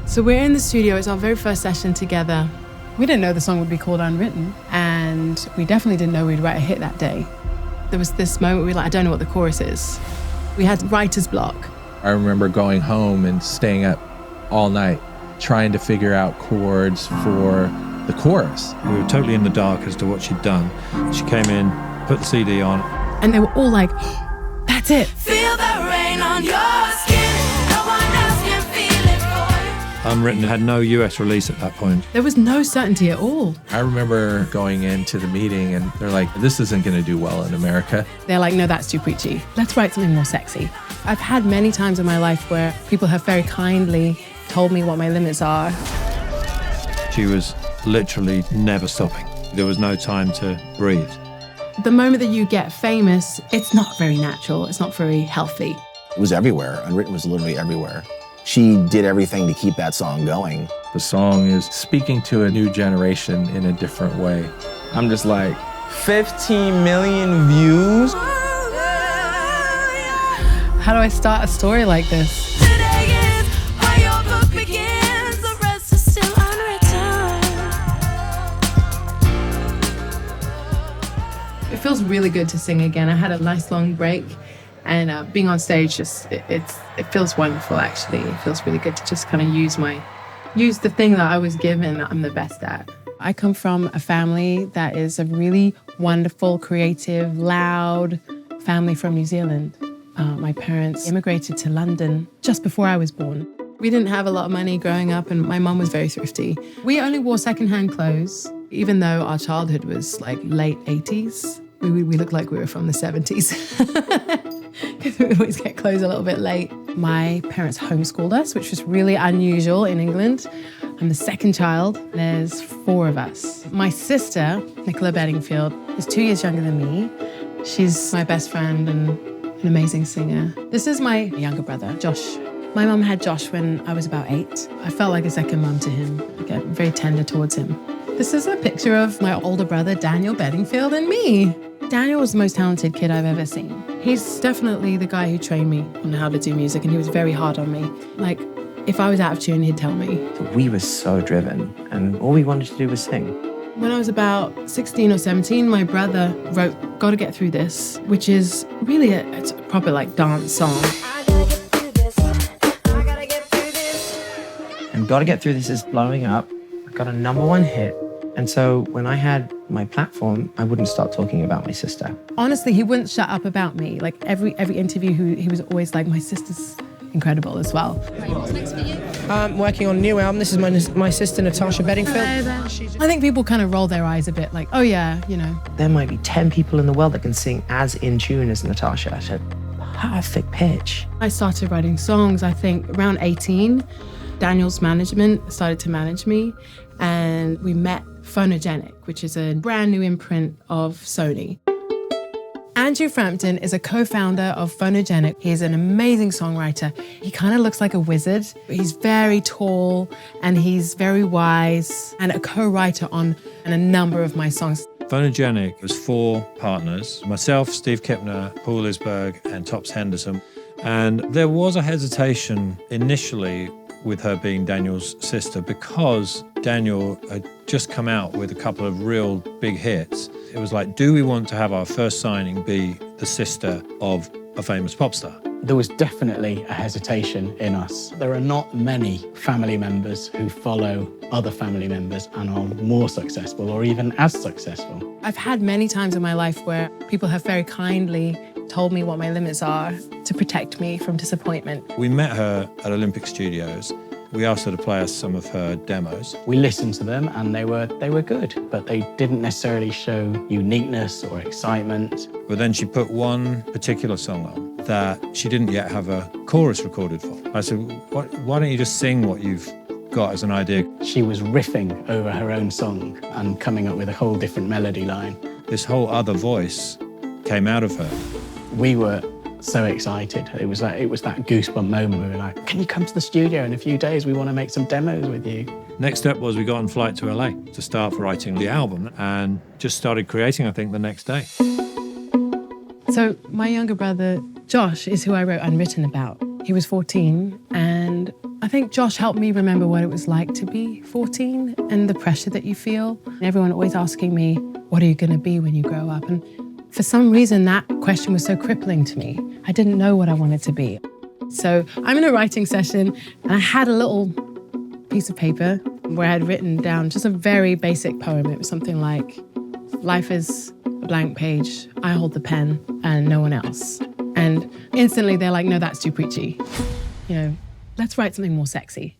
So we're in the studio, it's our very first session together. We didn't know the song would be called Unwritten, and we definitely didn't know we'd write a hit that day. There was this moment where we were like, I don't know what the chorus is. We had writer's block. I remember going home and staying up all night trying to figure out chords for the chorus. We were totally in the dark as to what she'd done. She came in, put the CD on. And they were all like, that's it. Feel the rain on your skin. No one else can feel it for you. Unwritten had no US release at that point. There was no certainty at all. I remember going into the meeting and they're like, this isn't going to do well in America. They're like, no, that's too preachy. Let's write something more sexy. I've had many times in my life where people have very kindly told me what my limits are. She was literally never stopping. There was no time to breathe. The moment that you get famous, it's not very natural. It's not very healthy. It was everywhere. Unwritten was literally everywhere. She did everything to keep that song going. The song is speaking to a new generation in a different way. I'm just like, 15 million views? How do I start a story like this? Today is where your book begins. The rest is still unwritten. It feels really good to sing again. I had a nice long break, and being on stage it feels wonderful. Actually, it feels really good to just kind of use the thing that I was given that I'm the best at. I come from a family that is a really wonderful, creative, loud family from New Zealand. My parents immigrated to London just before I was born. We didn't have a lot of money growing up, and my mum was very thrifty. We only wore secondhand clothes, even though our childhood was like late 80s. We looked like we were from the 70s because we always get clothes a little bit late. My parents homeschooled us, which was really unusual in England. I'm the second child. There's 4 of us. My sister, Natasha Bedingfield, is 2 years younger than me. She's my best friend and an amazing singer. This is my younger brother, Josh. My mum had Josh when I was about 8. I felt like a second mum to him. I get very tender towards him. This is a picture of my older brother, Daniel Bedingfield, and me. Daniel was the most talented kid I've ever seen. He's definitely the guy who trained me on how to do music, and he was very hard on me. Like, if I was out of tune, he'd tell me. We were so driven, and all we wanted to do was sing. When I was about 16 or 17, my brother wrote Gotta Get Through This, which is really it's a proper like dance song. I gotta get through this. I gotta get through this. And Gotta Get Through This is blowing up. I got a #1 hit. And so when I had my platform, I wouldn't stop talking about my sister. Honestly, he wouldn't shut up about me. Like every interview, he was always like, my sister's incredible as well. What's next for you? I'm working on a new album. This is my sister, Natasha Bedingfield. I think people kind of roll their eyes a bit like, oh yeah, you know. There might be 10 people in the world that can sing as in tune as Natasha at a perfect pitch. I started writing songs, I think, around 18. Daniel's management started to manage me, and we met Phonogenic, which is a brand new imprint of Sony. Andrew Frampton is a co-founder of Phonogenic. He's an amazing songwriter. He kind of looks like a wizard. He's very tall and he's very wise and a co-writer on a number of my songs. Phonogenic was 4 partners, myself, Steve Kipner, Paul Isberg, and Tops Henderson. And there was a hesitation initially with her being Daniel's sister because Daniel had just come out with a couple of real big hits. It was like, do we want to have our first signing be the sister of a famous pop star? There was definitely a hesitation in us. There are not many family members who follow other family members and are more successful or even as successful. I've had many times in my life where people have very kindly told me what my limits are to protect me from disappointment. We met her at Olympic Studios. We asked her to play us some of her demos. We listened to them and they were good, but they didn't necessarily show uniqueness or excitement. But then she put one particular song on that she didn't yet have a chorus recorded for. I said, why don't you just sing what you've got as an idea? She was riffing over her own song and coming up with a whole different melody line. This whole other voice came out of her. We were so excited. It was that goosebump moment. We were like, can you come to the studio in a few days? We want to make some demos with you. Next step was we got on flight to LA to start writing the album and just started creating, I think, the next day. So my younger brother, Josh, is who I wrote Unwritten about. He was 14, and I think Josh helped me remember what it was like to be 14 and the pressure that you feel. Everyone always asking me, what are you going to be when you grow up? And for some reason, that question was so crippling to me. I didn't know what I wanted to be. So I'm in a writing session, and I had a little piece of paper where I had written down just a very basic poem. It was something like, life is a blank page, I hold the pen, and no one else. And instantly they're like, no, that's too preachy. You know, let's write something more sexy.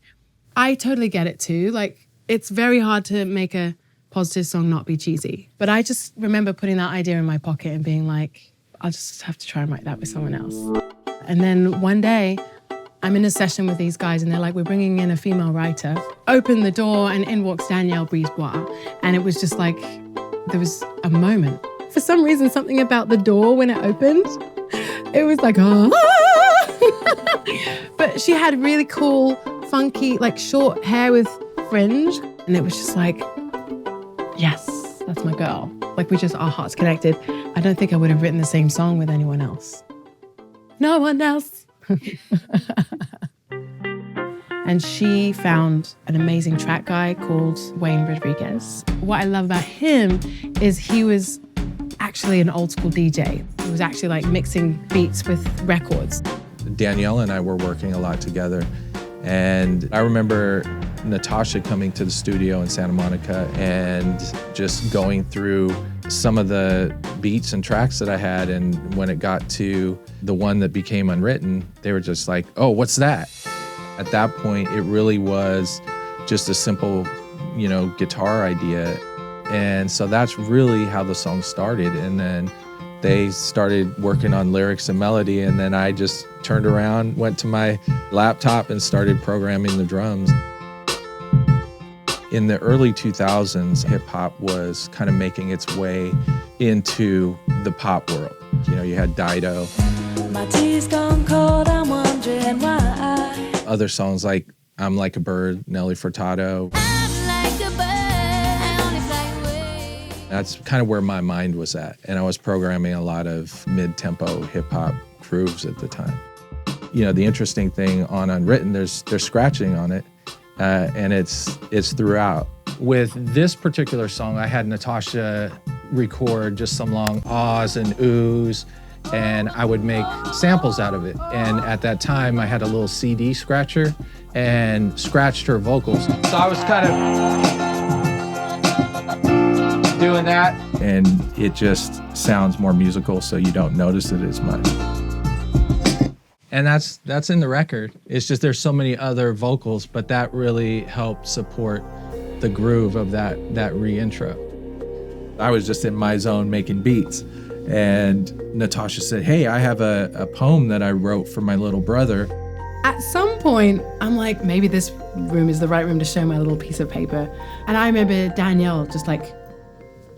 I totally get it too. Like, it's very hard to make a positive song not be cheesy. But I just remember putting that idea in my pocket and being like, I'll just have to try and write that with someone else. And then one day, I'm in a session with these guys and they're like, we're bringing in a female writer. Open the door and in walks Danielle Brisebois. And it was just like, there was a moment. For some reason, something about the door when it opened, it was like, oh. But she had really cool, funky, like short hair with fringe. And it was just like, yes, that's my girl. Like our hearts connected. I don't think I would have written the same song with anyone else. No one else. And she found an amazing track guy called Wayne Rodriguez. What I love about him is he was actually an old school DJ. He was actually like mixing beats with records. Danielle and I were working a lot together. And I remember Natasha coming to the studio in Santa Monica and just going through some of the beats and tracks that I had. And when it got to the one that became Unwritten, they were just like, oh, what's that? At that point, it really was just a simple, guitar idea. And so that's really how the song started. And then they started working on lyrics and melody. And then I just turned around, went to my laptop and started programming the drums. In the early 2000s, hip hop was kind of making its way into the pop world. You had Dido. My tea's gone cold, I'm wondering why. Other songs like I'm Like a Bird, Nelly Furtado. I'm like a bird, I only fly away. That's kind of where my mind was at. And I was programming a lot of mid-tempo hip-hop grooves at the time. The interesting thing on Unwritten, there's scratching on it, and it's throughout. With this particular song, I had Natasha record just some long ahs and oohs, and I would make samples out of it. And at that time, I had a little CD scratcher and scratched her vocals. So I was kind of doing that, and it just sounds more musical, so you don't notice it as much. And that's in the record. It's just there's so many other vocals, but that really helped support the groove of that re-intro. I was just in my zone making beats. And Natasha said, hey, I have a poem that I wrote for my little brother. At some point, I'm like, maybe this room is the right room to show my little piece of paper. And I remember Danielle just like,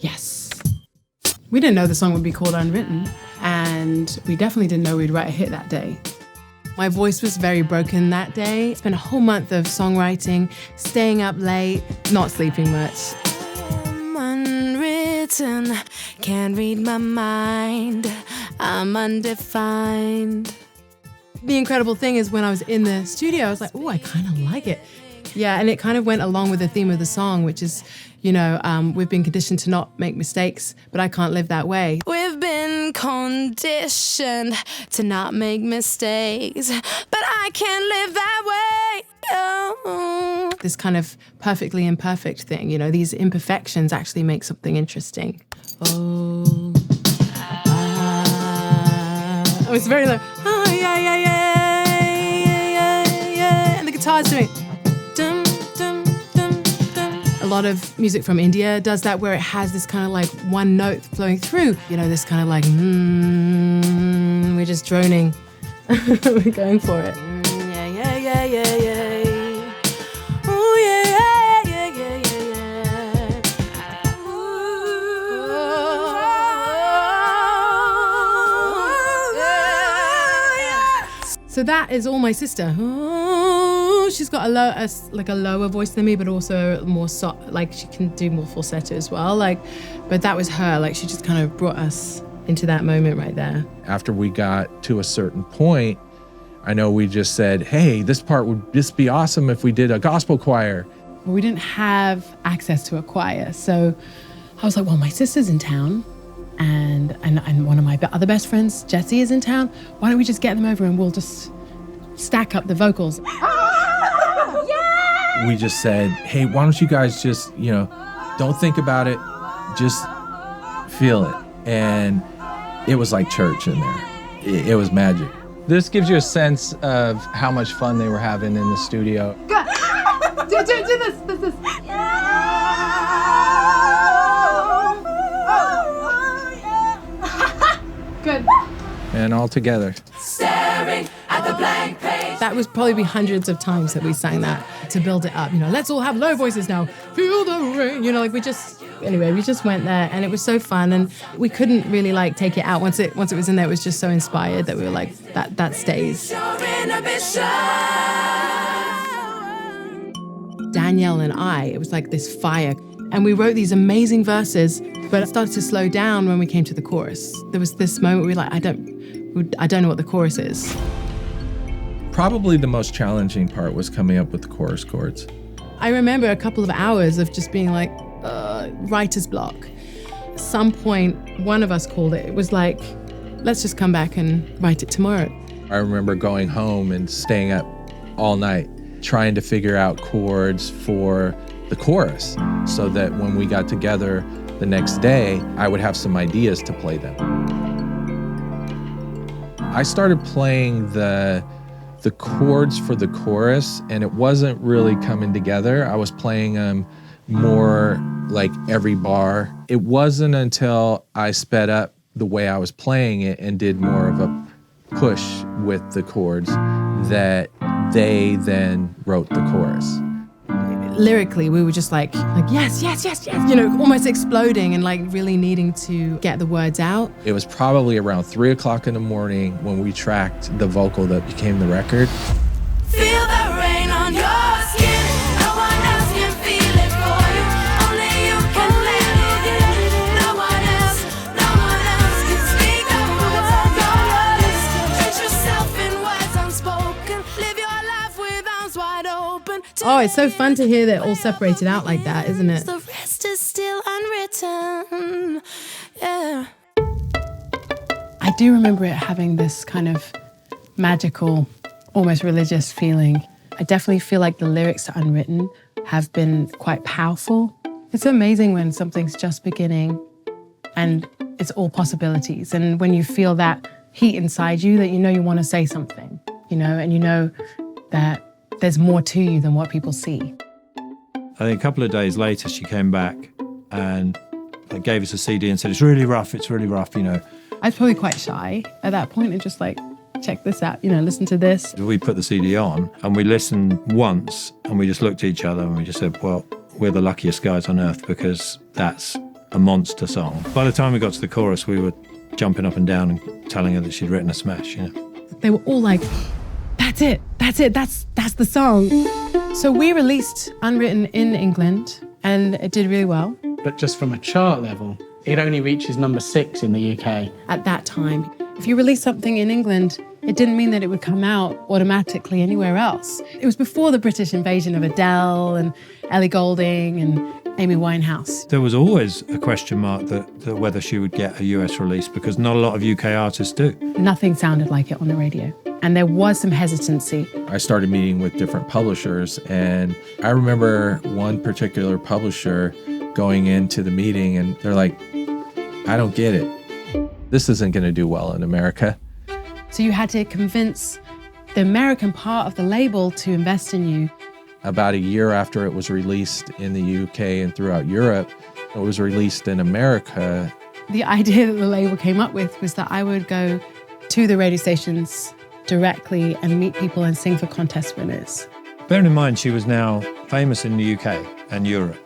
yes. We didn't know the song would be called Unwritten, and we definitely didn't know we'd write a hit that day. My voice was very broken that day. Spent a whole month of songwriting, staying up late, not sleeping much. I'm unwritten, can't read my mind, I'm undefined. The incredible thing is when I was in the studio, I was like, oh, I kind of like it. Yeah, and it kind of went along with the theme of the song, which is, we've been conditioned to not make mistakes, but I can't live that way. We've been conditioned to not make mistakes, but I can't live that way. Oh. This kind of perfectly imperfect thing, these imperfections actually make something interesting. Oh, I was very like, oh, yeah, yeah, yeah, yeah, yeah, yeah. And the guitar's doing dum, dum, dum, dum. A lot of music from India does that, where it has this kind of like one note flowing through, this kind of like, we're just droning. We're going for it. Yeah, yeah, yeah, yeah, yeah. Oh, yeah, yeah, yeah, yeah, yeah. Ooh, yeah. So that is all my sister. Oh, she's got a lower voice than me, but also more she can do more falsetto as well. But that was her. She just kind of brought us into that moment right there. After we got to a certain point, I know we just said, hey, this part would just be awesome if we did a gospel choir. We didn't have access to a choir. So I was like, well, my sister's in town and one of my other best friends, Jessie, is in town. Why don't we just get them over and we'll just stack up the vocals. We just said, hey, why don't you guys just, don't think about it, just feel it. And it was like church in there. It was magic. This gives you a sense of how much fun they were having in the studio. Good. Do this. Good. And all together. Staring at the blank page. That was probably hundreds of times that we sang that to build it up. Let's all have low voices now. Feel the rain. We just went there and it was so fun and we couldn't really take it out. Once it was in there, it was just so inspired that we were like, that stays. Danielle and I, it was like this fire. And we wrote these amazing verses, but it started to slow down when we came to the chorus. There was this moment where we were like, I don't know what the chorus is. Probably the most challenging part was coming up with the chorus chords. I remember a couple of hours of just being like, writer's block. At some point, one of us called it. It was like, let's just come back and write it tomorrow. I remember going home and staying up all night, trying to figure out chords for the chorus so that when we got together the next day, I would have some ideas to play them. I started playing the chords for the chorus and it wasn't really coming together. I was playing them more like every bar. It wasn't until I sped up the way I was playing it and did more of a push with the chords that they then wrote the chorus. Lyrically, we were just like yes, almost exploding and really needing to get the words out. It was probably around 3 o'clock in the morning when we tracked the vocal that became the record. Feel the rain on your skin. No one else can feel it for you. Only you can live it. No one else can speak the words on your lips. Treat yourself in words unspoken. Live your life with arms wide open. Oh, it's so fun to hear that all separated out like that, isn't it? The rest is still unwritten. Yeah. I do remember it having this kind of magical, almost religious feeling. I definitely feel like the lyrics to Unwritten have been quite powerful. It's amazing when something's just beginning and it's all possibilities. And when you feel that heat inside you, that you want to say something, and that there's more to you than what people see. I think a couple of days later, she came back and gave us a CD and said, it's really rough. I was probably quite shy at that point and just check this out, listen to this. We put the CD on and we listened once and we just looked at each other and we just said, well, we're the luckiest guys on earth because that's a monster song. By the time we got to the chorus, we were jumping up and down and telling her that she'd written a smash, They were all like, that's it, that's the song. So we released Unwritten in England and it did really well. But just from a chart level, it only reaches number 6 in the UK. At that time, if you released something in England, it didn't mean that it would come out automatically anywhere else. It was before the British invasion of Adele and Ellie Goulding and Amy Winehouse. There was always a question mark that whether she would get a US release because not a lot of UK artists do. Nothing sounded like it on the radio. And there was some hesitancy. I started meeting with different publishers and I remember one particular publisher going into the meeting and they're like, I don't get it. This isn't going to do well in America. So you had to convince the American part of the label to invest in you. About a year after it was released in the UK and throughout Europe, it was released in America. The idea that the label came up with was that I would go to the radio stations directly and meet people and sing for contest winners. Bearing in mind, she was now famous in the UK and Europe.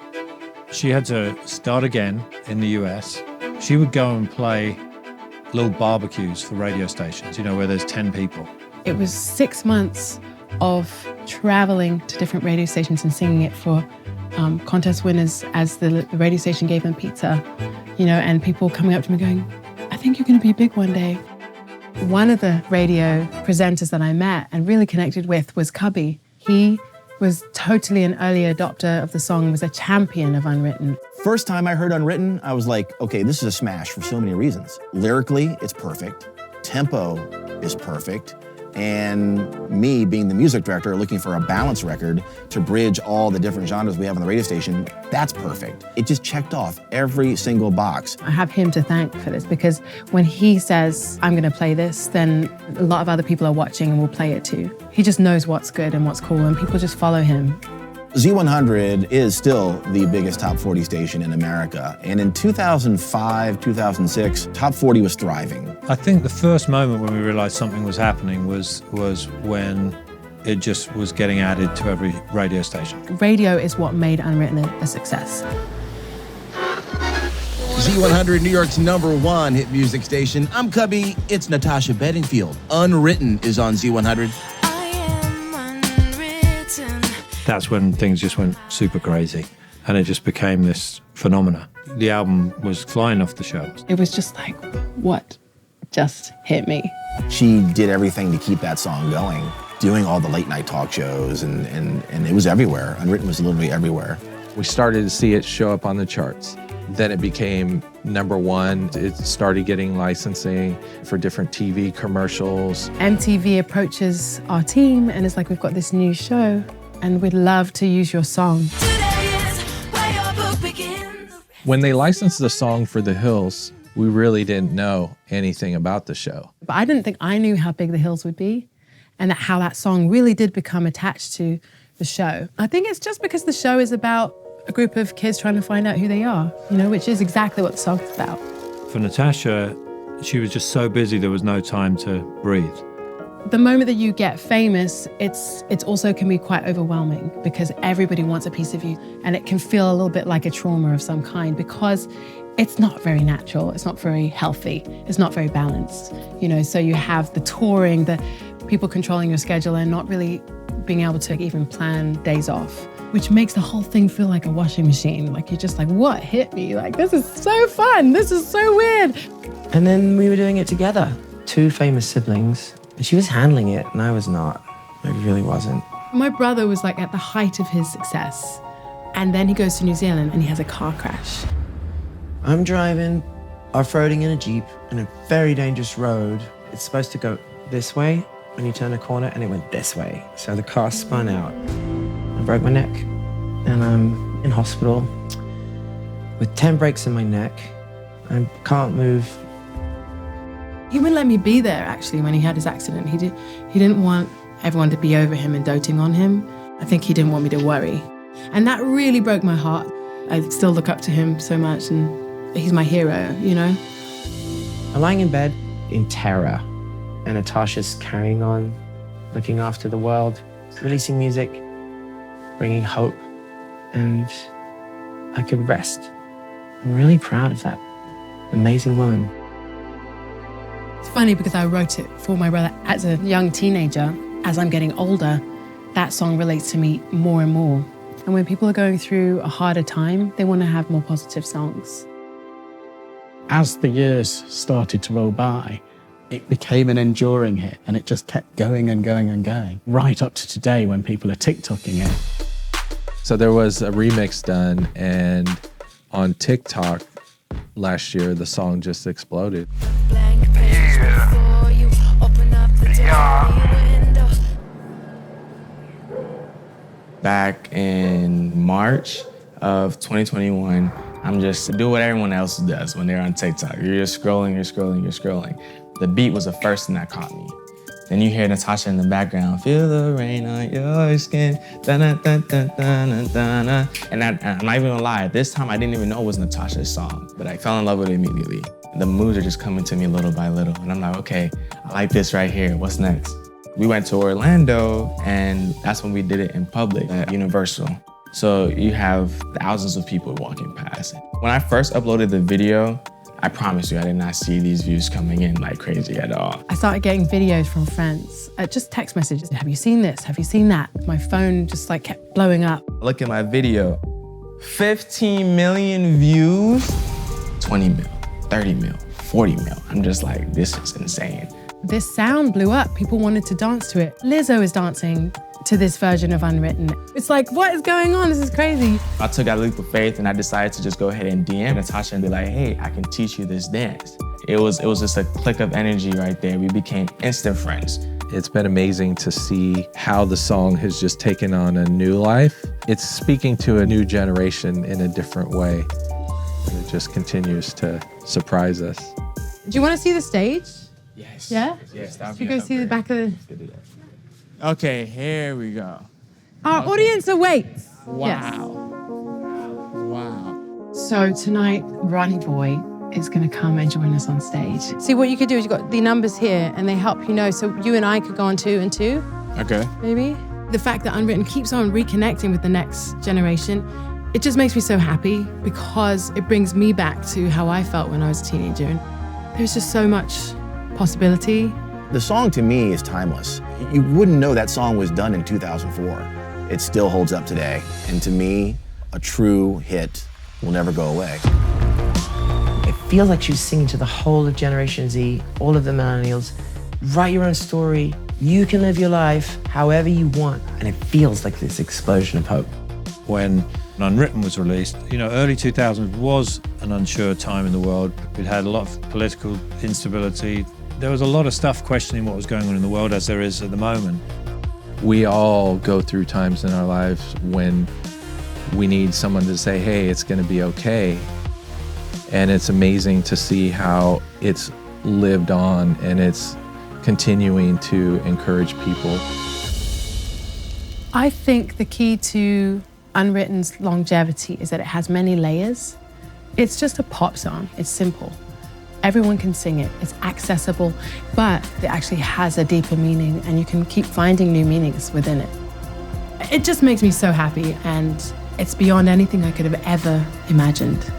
She had to start again in the US. She would go and play little barbecues for radio stations, where there's 10 people. It was 6 months of traveling to different radio stations and singing it for contest winners as the radio station gave them pizza, and people coming up to me going, I think you're going to be big one day. One of the radio presenters that I met and really connected with was Cubby. He was totally an early adopter of the song, was a champion of Unwritten. First time I heard Unwritten, I was like, okay, this is a smash for so many reasons. Lyrically, it's perfect. Tempo is perfect. And me, being the music director, looking for a balanced record to bridge all the different genres we have on the radio station, that's perfect. It just checked off every single box. I have him to thank for this because when he says, I'm gonna play this, then a lot of other people are watching and will play it too. He just knows what's good and what's cool and people just follow him. Z100 is still the biggest top 40 station in America. And in 2005, 2006, top 40 was thriving. I think the first moment when we realized something was happening was when it just was getting added to every radio station. Radio is what made Unwritten a success. Z100, New York's #1 hit music station. I'm Cubby, it's Natasha Bedingfield. Unwritten is on Z100. I am unwritten. That's when things just went super crazy and it just became this phenomena. The album was flying off the shelves. It was just like, what just hit me? She did everything to keep that song going, doing all the late night talk shows, and it was everywhere. Unwritten was literally everywhere. We started to see it show up on the charts. Then it became #1. It started getting licensing for different TV commercials. MTV approaches our team and it's like, we've got this new show and we'd love to use your song. Today is where your book begins. When they licensed the song for The Hills, we really didn't know anything about the show. But I didn't think I knew how big The Hills would be and how that song really did become attached to the show. I think it's just because the show is about a group of kids trying to find out who they are, which is exactly what the song's about. For Natasha, she was just so busy there was no time to breathe. The moment that you get famous, it's also can be quite overwhelming because everybody wants a piece of you and it can feel a little bit like a trauma of some kind because it's not very natural, it's not very healthy, it's not very balanced. So you have the touring, the people controlling your schedule and not really being able to even plan days off, which makes the whole thing feel like a washing machine. Like you're just like, what hit me? Like, this is so fun, this is so weird. And then we were doing it together. 2 famous siblings. And she was handling it, and I was not. I really wasn't. My brother was like at the height of his success. And then he goes to New Zealand and he has a car crash. I'm driving, off-roading in a Jeep in a very dangerous road. It's supposed to go this way when you turn a corner, and it went this way. So the car spun out. I broke my neck, and I'm in hospital with 10 breaks in my neck. I can't move. He wouldn't let me be there, actually, when he had his accident. He didn't want everyone to be over him and doting on him. I think he didn't want me to worry. And that really broke my heart. I still look up to him so much, and he's my hero, I'm lying in bed in terror, and Natasha's carrying on, looking after the world, releasing music, bringing hope, and I could rest. I'm really proud of that amazing woman. It's funny because I wrote it for my brother as a young teenager. As I'm getting older, that song relates to me more and more. And when people are going through a harder time, they want to have more positive songs. As the years started to roll by, it became an enduring hit, and it just kept going and going and going, right up to today when people are TikToking it. So there was a remix done, and on TikTok last year, the song just exploded. Blank page before you open up the window. Back in March of 2021, I'm just do what everyone else does when they're on TikTok. You're just scrolling, you're scrolling, you're scrolling. The beat was the first thing that caught me. Then you hear Natasha in the background, feel the rain on your skin, da-na-da-da-da-da-da. And I'm not even gonna lie, this time I didn't even know it was Natasha's song, but I fell in love with it immediately. The moods are just coming to me little by little, and I'm like, okay, I like this right here, what's next? We went to Orlando, and that's when we did it in public at Universal. So you have thousands of people walking past. When I first uploaded the video, I promise you I did not see these views coming in like crazy at all. I started getting videos from friends, just text messages. Have you seen this? Have you seen that? My phone just like kept blowing up. Look at my video, 15 million views, 20 mil, 30 mil, 40 mil. I'm just like, this is insane. this sound blew up. People wanted to dance to it. Lizzo is dancing to this version of Unwritten. It's like, what is going on? This is crazy. I took that leap of faith and I decided to just go ahead and DM Natasha and be like, hey, I can teach you this dance. It was just a click of energy right there. We became instant friends. It's been amazing to see how the song has just taken on a new life. It's speaking to a new generation in a different way. And it just continues to surprise us. Do you want to see the stage? Yes. Yeah? Yes, that would Should we be go see the back of the... Okay, here we go. Our audience awaits. Wow. Yes. Wow. So tonight, Ronnie Boy is going to come and join us on stage. See, what you could do is you've got the numbers here and they help you know. So you and I could go on 2 and 2. Okay. Maybe. The fact that Unwritten keeps on reconnecting with the next generation, it just makes me so happy because it brings me back to how I felt when I was a teenager. And there's just so much possibility. The song to me is timeless. You wouldn't know that song was done in 2004. It still holds up today. And to me, a true hit will never go away. It feels like she was singing to the whole of Generation Z, all of the millennials. Write your own story. You can live your life however you want. And it feels like this explosion of hope. When Unwritten was released, early 2000s was an unsure time in the world. We'd had a lot of political instability. There was a lot of stuff questioning what was going on in the world, as there is at the moment. We all go through times in our lives when we need someone to say, hey, it's going to be okay. And it's amazing to see how it's lived on and it's continuing to encourage people. I think the key to Unwritten's longevity is that it has many layers. It's just a pop song. It's simple. Everyone can sing it. It's accessible, but it actually has a deeper meaning and you can keep finding new meanings within it. It just makes me so happy and it's beyond anything I could have ever imagined.